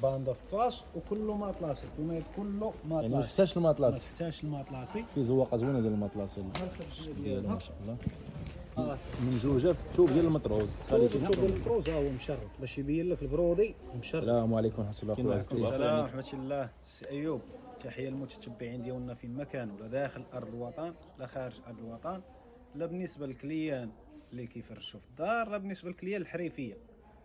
باندا فاش وكله ماطلاسي، التلميط كله ماطلاسي، يعني ما تحتاجش ما الماطلاس. تحتاجش الماطلاسي. في زواقه زوينه ديال الماطلاس الخرجيه ديالها ديالها ما شاء الله، اه ممزوجه في الثوب ديال المطروز. الثوب ديال المطروز ها هو مشرب باش يبين لك البرودي مشرب. السلام عليكم ورحمه الله وعليكم وبركاته. السلام ورحمة الله. سي أيوب، تحية للمتتبعين ديالنا في مكان ولا داخل أرض الوطن لا خارج أرض الوطن، لا بالنسبة للكليان اللي كيفرشوا في الدار، لا بالنسبة للكليان الحريفية،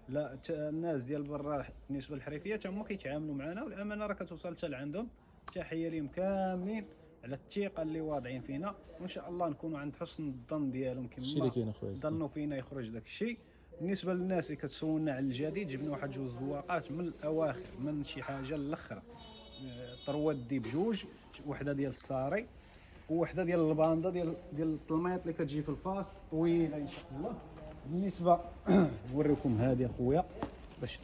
لا الناس ديال برا بالنسبة للحريفية تا هما كيتعاملوا معنا والأمانة راه كتوصل حتى لعندهم. تحية ليهم كاملين على الثقة اللي واضعين فينا، وإن شاء الله نكونوا عند حسن الظن ديالهم الشيء اللي كاين كما اخويا ظنوا فينا يخرج داك الشيء. بالنسبه للناس اللي كتسولنا على الجديد، جبنا واحد جوج زواقات من الاواخر من شي حاجه للاخره، طروادي بجوج، وحده ديال الصاري ووحده ديال الباندا ديال الطلميط اللي كتجي في الفاس طويله ان شاء الله. بالنسبه نوريكم هذه اخويا باش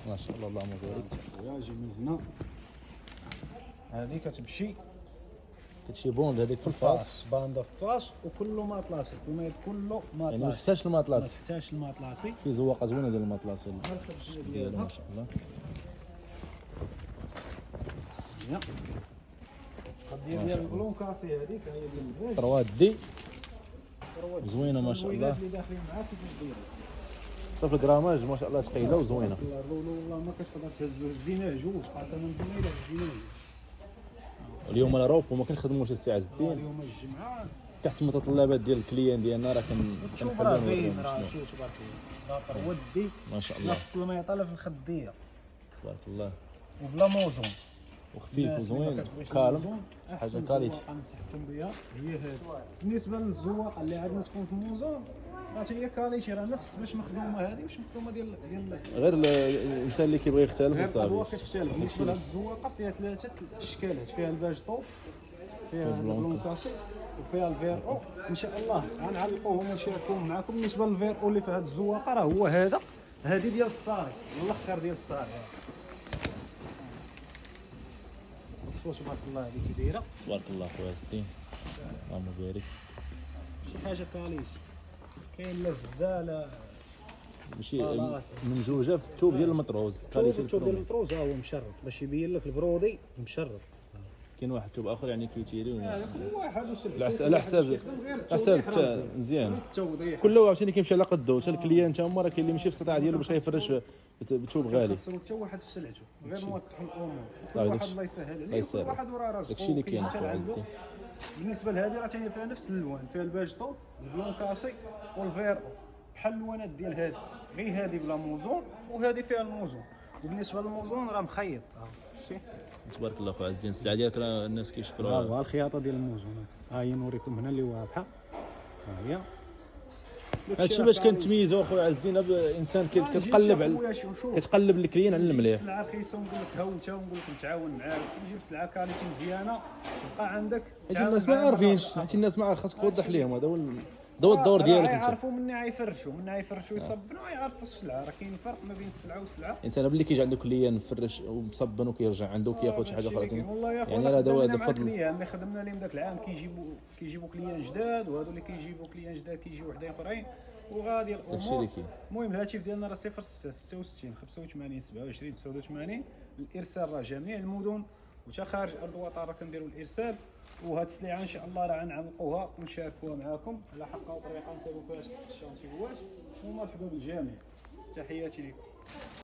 ما شاء الله اللهم بارك. خويا جي من هنا، هذه كتمشي كتشي بوند هذيك في الفاس، باندا فاس وكله ماطلاسي، التلميط كله يعني ما ماطلاسي، تحتاجش ما الماطلاس. تحتاجش الماطلاسي. في زواقه زوينه ديال الماطلاس الخرجيه ديالها ديالها ما شاء الله. القضيه ديال البلونكاسي هذيك هي ديال الباج طروادي زوينه ما شاء الله. اللي داخلين معاك كيفاش دايره حتى في الكراماج ما شاء الله ثقيله وزوينه. والله ما كتقدر تهزو، هزيناه جوج قسما بالله الا هزيناه. اليوم انا روب وما كنخدموش السي عز الدين اليوم الجمعه تحت المتطلبات ديال الكليان ديالنا، راه شوف راه باين، راه شوف تبارك الله لا ودي ما شاء الله لا ما يطلع في الخديه تبارك الله، وبلا موزون وخفيف وزوين كالم، حاجه كاليتي. نصحكم بها هي هذه. بالنسبه للزواقه اللي عندنا تكون في موزون راه هي كاليتي، راه نفس باش مخدومه هذه واش مخدومه ديال غير الانسان اللي كيبغي يختلف غير وصافي. الأدوار كتختلف. بالنسبه لهاد الزواقه فيها ثلاثه اشكالات، فيها الباج طوب، فيها هاد البلونكاسي، وفيها الفيرو. ان شاء الله غنعلقوهم ونشاركوهم معكم. بالنسبه للفيرو اللي في هاد الزواقه راه هو هذا، هذه ديال الصاري الاخر ديال الصاري. شوف تبارك الله هذه كي دايره، تبارك الله خويا عز الدين اللهم بارك. شي حاجه كاليس، كاين لا زبده لا ماشي ممزوجه في الثوب ديال المطروز. الثوب ديال المطروز ها هو مشرب باش يبين لك البرودي مشرب. كاين واحد الثوب اخر يعني كيتيري هذاك كل واحد وسلعته على حساب مزيان. كل واحد عاوتاني كيمشي على قدو، حتى الكليان تا هما راه كاين اللي ماشي في السطع ديالو باش يفرش بثوب غالي. خسروا حتى واحد في سلعته، غير موضح الامور. كل داكشي. واحد الله يسهل عليه، كل واحد وراه راسو. داكشي اللي كاين اخويا عز الدين. بالنسبه لهذه راه هي فيها نفس الالوان، فيها الباج طوب، البلونكاسي والفيرو، بحال اللوانات ديال هذه، غير هذه بلا موزون وهذه فيها الموزون. وبالنسبه للموزون راه مخيط، شتي تبارك الله خويا عز الدين. السلعه ديالك راه الناس كيشكروها. ها هو الخياطه ديال الموزون، ها هي نوريكم هنا اللي واضحه، ها هي. هادشي باش كنتميزوا اخويا عز الدين الانسان كتقلب على كتقلب الكليان على المليح. السلعه رخيصه ونقول لك ها انت، ونقول لك نتعاون معاك، نجيب سلعه كاليتي مزيانه تبقى عندك. حيت الناس ما عارفينش، حيت الناس ما عارف، خاصك توضح لهم. هذا هو الدور ديالك انت. يعرفوا مني عيفرشوا يصبنوا، يعرفوا السلعه. راه كاين فرق ما بين السلعه والسلعه. الانسان ملي كيجي عنده كليان مفرش ومصبن وكيرجع عنده وكياخذ شي حاجه اخرى، يعني هذا هو الفضل اللي خدمنا لهم ذاك العام. كيجيبوا كليان جداد، وهذو اللي كيجيبوا كليان جداد كيجيو وحدين اخرين، وغادي الامور. المهم الهاتف ديالنا راه 066 85 27 89. الارسال راه جميع المدن وتا خارج ارض الوطن راه كنديروا الارسال. وهاد السلعه ان شاء الله راه غنعلقوها ونشاركوها معكم على حق وطريقه نسالوا فيها الشانتيوات. ومرحبا بالجميع، تحياتي لكم.